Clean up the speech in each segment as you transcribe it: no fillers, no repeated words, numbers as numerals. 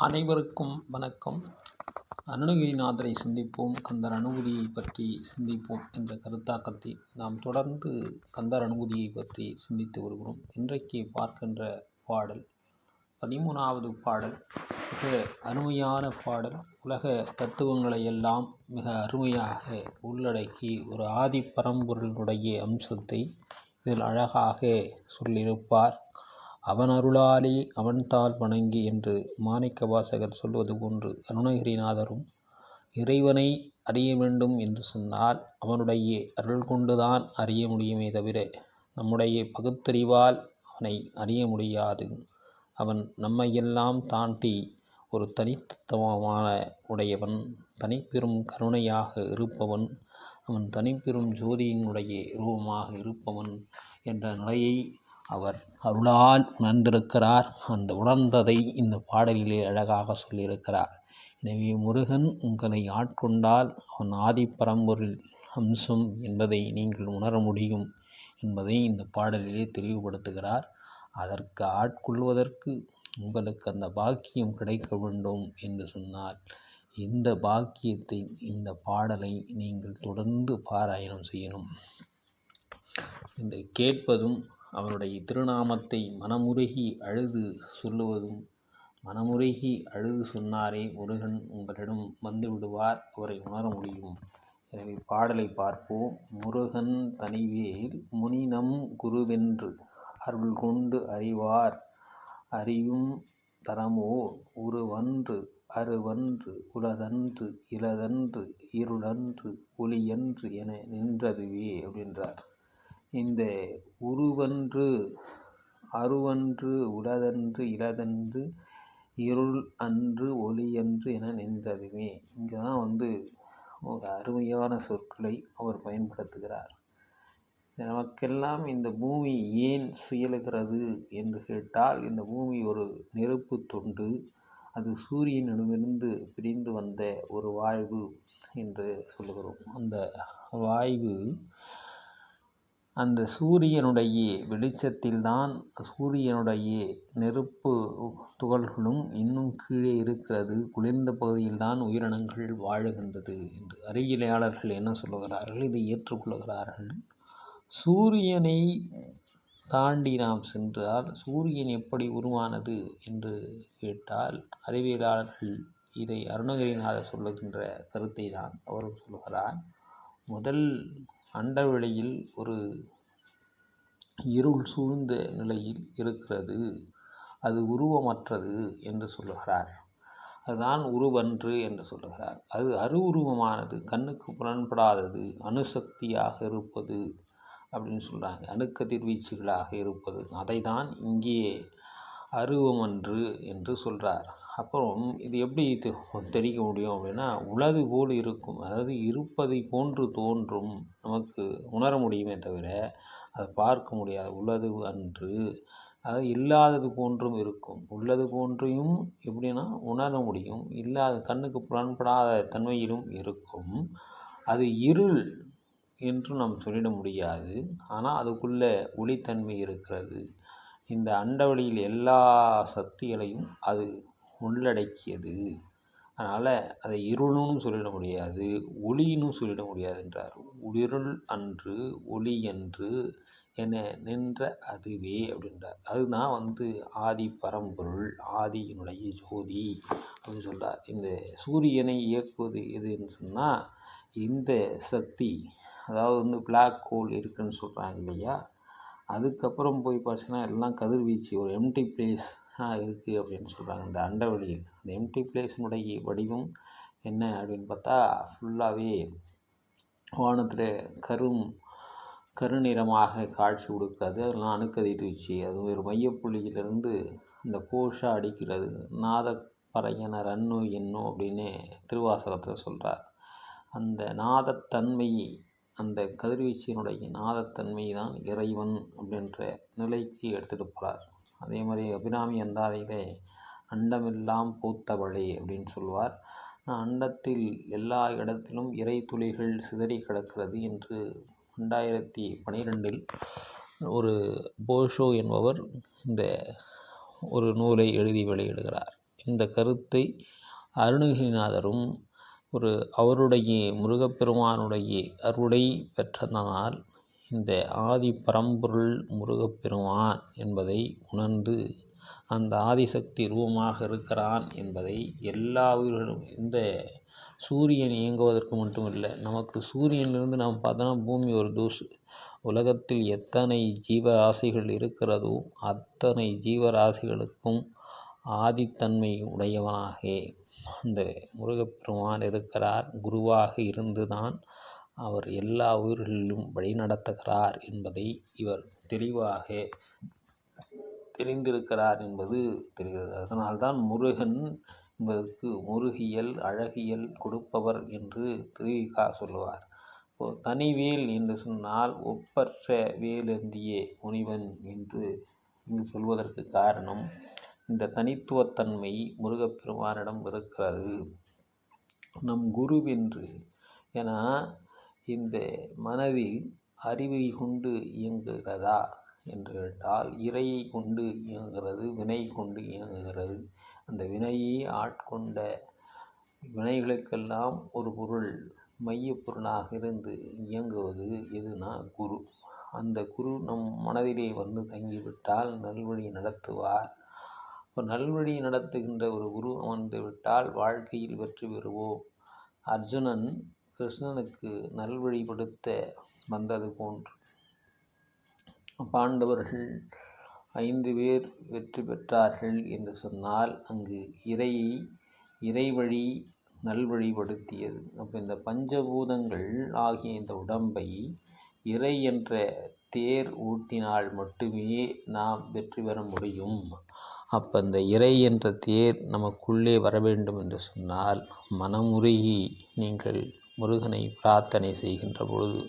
அனைவருக்கும் வணக்கம். அருணகிரிநாதரை சிந்திப்போம், கந்தர் அனுபூதியை பற்றி சிந்திப்போம் என்ற கருத்தாக்கத்தில் நாம் தொடர்ந்து கந்தர் அனுபூதியை பற்றி சிந்தித்து வருகிறோம். இன்றைக்கு பார்க்கின்ற பாடல் 13வது பாடல். மிக அருமையான பாடல். உலக தத்துவங்களை எல்லாம் மிக அருமையாக உள்ளடக்கி ஒரு ஆதி பரம்பொருளினுடைய அம்சத்தை இதில் அழகாக சொல்லியிருப்பார். அவன் அருளாலே அவன்தாள் வணங்கி என்று மாணிக்க வாசகர் சொல்வது போன்று அருணகிரிநாதரும் இறைவனை அறிய வேண்டும் என்று சொன்னால் அவனுடைய அருள் கொண்டுதான் அறிய முடியுமே தவிர நம்முடைய பகுத்தறிவால் அவனை அறிய முடியாது. அவன் நம்மையெல்லாம் தாண்டி ஒரு தனித்துவமான உடையவன், தனிப்பெரும் கருணையாக இருப்பவன், அவன் தனிப்பெரும் ஜோதியினுடைய ரூபமாக இருப்பவன் என்ற நிலையை அவர் அருளால் உணர்ந்திருக்கிறார். அந்த உணர்ந்ததை இந்த பாடலிலே அழகாக சொல்லியிருக்கிறார். எனவே முருகன் உங்களை ஆட்கொண்டால் அவன் ஆதி பரம்பொருள் அம்சம் என்பதை நீங்கள் உணர முடியும் என்பதை இந்த பாடலிலே தெளிவுபடுத்துகிறார். அதற்கு ஆட்கொள்வதற்கு உங்களுக்கு அந்த பாக்கியம் கிடைக்க வேண்டும் என்று சொன்னால் இந்த பாக்கியத்தை, இந்த பாடலை நீங்கள் தொடர்ந்து பாராயணம் செய்யணும். இந்த கேட்பதும் அவருடைய திருநாமத்தை மனமுருகி அழுது சொல்லுவதும், மனமுருகி அழுது சொன்னாரே முருகன் உங்களிடம் வந்து விடுவார், அவரை உணர முடியும். எனவே பாடலை பார்ப்போம். முருகன் தனிவேல் முனிநம் குருவென்று அருள் கொண்டு அறிவார் அறியும் தரமோ உருவன்று அருவன்று உளதன்று இலதன்று இருளன்று ஒளியன்று என நின்றதுவே அப்படின்றார். இந்த உருவன்று அருவன்று உளதன்று இலதன்று இருள் அன்று ஒளியன்று என நின்றதுமே. இங்கே தான் ஒரு அருமையான சொற்களை அவர் பயன்படுத்துகிறார். நமக்கெல்லாம் இந்த பூமி ஏன் சுழலுகிறது என்று கேட்டால், இந்த பூமி ஒரு நெருப்பு தொண்டு, அது சூரியனிடமிருந்து பிரிந்து வந்த ஒரு வாயு என்று சொல்லுகிறோம். அந்த வாயு அந்த சூரியனுடைய வெளிச்சத்தில்தான் சூரியனுடைய நெருப்பு துகள்களும் இன்னும் கீழே இருக்கிறது, குளிர்ந்த பகுதியில்தான் உயிரினங்கள் வாழுகின்றது என்று அறிவியலாளர்கள் என்ன சொல்லுகிறார்கள், இதை ஏற்றுக்கொள்கிறார்கள். சூரியனை தாண்டி நாம் சென்றால் சூரியன் எப்படி உருவானது என்று கேட்டால் அறிவியலாளர்கள் இதை அருணகிரிநாதர் சொல்லுகின்ற கருத்தை தான் அவரும் சொல்லுகிறார். முதல் அண்டவெளியில் ஒரு இருள் சூழ்ந்த நிலையில் இருக்கிறது, அது உருவமற்றது என்று சொல்லுகிறார். அதுதான் உருவன்று என்று சொல்லுகிறார். அது அருவுருவமானது, கண்ணுக்கு புலன்படாதது, அணுசக்தியாக இருப்பது அப்படின்னு சொல்கிறாங்க, அணுக்கதிர்வீச்சுகளாக இருப்பது. அதை தான் இங்கே அருவமன்று என்று சொல்கிறார். அப்புறம் இது எப்படி தெரிவிக்க முடியும் அப்படின்னா, உளது போல் இருக்கும், அதாவது இருப்பதை போன்று தோன்றும், நமக்கு உணர முடியுமே தவிர அதை பார்க்க முடியாது. உளது அன்று, அதாவது இல்லாதது போன்றும் இருக்கும், உள்ளது போன்றையும் எப்படின்னா உணர முடியும், இல்லாத கண்ணுக்கு புலன்படாத தன்மையிலும் இருக்கும். அது இருள் என்று நாம் சொல்லிட முடியாது, ஆனால் அதுக்குள்ளே ஒளித்தன்மை இருக்கிறது. இந்த அண்டவெளியில் எல்லா சக்திகளையும் அது உள்ளடக்கியது. அதனால் அதை இருளும் சொல்லிட முடியாது, ஒளியினும் சொல்லிட முடியாது என்றார். இருள் அன்று ஒளி என்று என நின்ற அதுவே அப்படின்றார். அதுதான் ஆதி பரம்பொருள், ஆதியினுடைய ஜோதி அப்படின்னு சொல்கிறார். இந்த சூரியனை இயக்குவது எதுன்னு சொன்னால் இந்த சக்தி, அதாவது பிளாக் ஹோல் இருக்குதுன்னு சொல்கிறாங்க இல்லையா, அதுக்கப்புறம் போய் பார்த்தீங்கன்னா எல்லாம் கதிர்வீச்சு, ஒரு எம்டி பிளேஸ் இருக்குது அப்படின்னு சொல்கிறாங்க. இந்த அண்டவெளியில் அந்த எம்டி பிளேஸினுடைய வடிவம் என்ன அப்படின்னு பார்த்தா ஃபுல்லாகவே வானத்தில் கருநிறமாக காட்சி கொடுக்கிறது. அதெல்லாம் அணுக்கதிர்வீச்சு. அது ஒரு மையப்புள்ளியிலிருந்து இந்த போஷா அடிக்கிறது. நாதப்பறையன ரன்னு என்னோ அப்படின்னு திருவாசகத்தில் சொல்கிறார். அந்த நாதத்தன்மை, அந்த கதிர்வீச்சினுடைய நாதத்தன்மை தான் இறைவன் அப்படின்ற நிலைக்கு எடுத்துகிட்டு போகிறார். அதே மாதிரி அபிராமி அந்தாதியிலே அண்டமெல்லாம் பூத்தவளே அப்படின்னு சொல்வார். அண்டத்தில் எல்லா இடத்திலும் இறை துளிகள் சிதறி கிடக்கிறது என்று 2012 ஒரு போஷோ என்பவர் இந்த ஒரு நூலை எழுதி வெளியிடுகிறார். இந்த கருத்தை அருணகிரிநாதரும் அவருடைய முருகப்பெருமானுடைய அருளை பெற்றதனால் இந்த ஆதி பரம்பொருள் முருகப்பெருமான் என்பதை உணர்ந்து அந்த ஆதிசக்தி ரூபமாக இருக்கிறான் என்பதை எல்லா உயிர்களும் இந்த சூரியன் இயங்குவதற்கு மட்டுமில்லை, நமக்கு சூரியனிலிருந்து நாம் பார்த்தோன்னா பூமி ஒரு தூசு. உலகத்தில் எத்தனை ஜீவராசிகள் இருக்கிறதோ அத்தனை ஜீவராசிகளுக்கும் ஆதித்தன்மை உடையவனாக அந்த முருகப்பெருமான் இருக்கிறார். குருவாக இருந்துதான் அவர் எல்லா உயிர்களிலும் வழிநடத்துகிறார் என்பதை இவர் தெளிவாக தெரிந்திருக்கிறார் என்பது தெரிகிறது. அதனால்தான் முருகன் என்பதற்கு முருகியல் அழகியல் கொடுப்பவர் என்று திருவிக்கா சொல்லுவார். தனிவேல் என்று சொன்னால் ஒப்பற்ற வேலேந்திய முனிவன் என்று இங்கு சொல்வதற்கு காரணம் இந்த தனித்துவத்தன்மை முருகப்பெருமானிடம் இருக்கிறது. நம் குருவென்று என இந்த மனதில் அறிவை கொண்டு இயங்குகிறதா என்று கேட்டால் இறையை கொண்டு இயங்குகிறது, வினை கொண்டு இயங்குகிறது. அந்த வினையை ஆட்கொண்ட வினைகளுக்கெல்லாம் ஒரு பொருள் மையப்பொருளாக இருந்து இயங்குவது எதுனா குரு. அந்த குரு நம் மனதிலே வந்து தங்கிவிட்டால் நல்வழி நடத்துவார். நல்வழி நடத்துகின்ற ஒரு குரு அமர்ந்து விட்டால் வாழ்க்கையில் வெற்றி பெறுவோம். அர்ஜுனன் கிருஷ்ணனுக்கு நல்வழிப்படுத்த வந்தது போன்று பாண்டவர்கள் 5 பேர் வெற்றி பெற்றார்கள் என்று சொன்னால் அங்கு இறைவழி நல்வழிப்படுத்தியது. அப்போ இந்த பஞ்சபூதங்கள் ஆகிய இந்த உடம்பை இறை என்ற தேர் ஊட்டினால் மட்டுமே நாம் வெற்றி பெற முடியும். அப்போ இந்த இறை என்ற தேர் நமக்குள்ளே வர வேண்டும் என்று சொன்னால் மனமுருகி நீங்கள் முருகனை பிரார்த்தனை செய்கின்ற பொழுது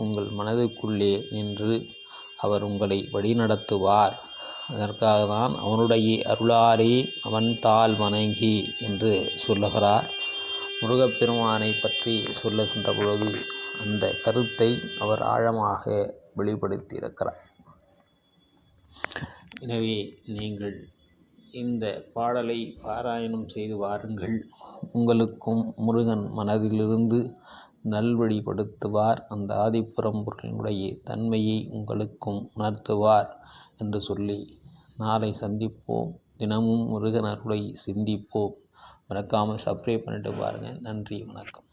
உங்கள் மனதுக்குள்ளே நின்று அவர் உங்களை வழிநடத்துவார். அதற்காக தான் அவனுடைய அருளாலே அவன் தாள் வணங்கி என்று சொல்லுகிறார். முருகப்பெருமானை பற்றி சொல்லுகின்ற பொழுது அந்த கருத்தை அவர் ஆழமாக வெளிப்படுத்தியிருக்கிறார். எனவே நீங்கள் இந்த பாடலை பாராயணம் செய்து வாருங்கள். உங்களுக்கும் முருகன் மனதிலிருந்து நல்வழிப்படுத்துவார். அந்த ஆதிப்பரம்பொருளினுடைய தன்மையை உங்களுக்கும் உணர்த்துவார் என்று சொல்லி நாளை சந்திப்போம். தினமும் முருகன் அருளை சிந்திப்போம். மறக்காமல் சப்ஸ்கிரைப் பண்ணிட்டு பாருங்கள். நன்றி, வணக்கம்.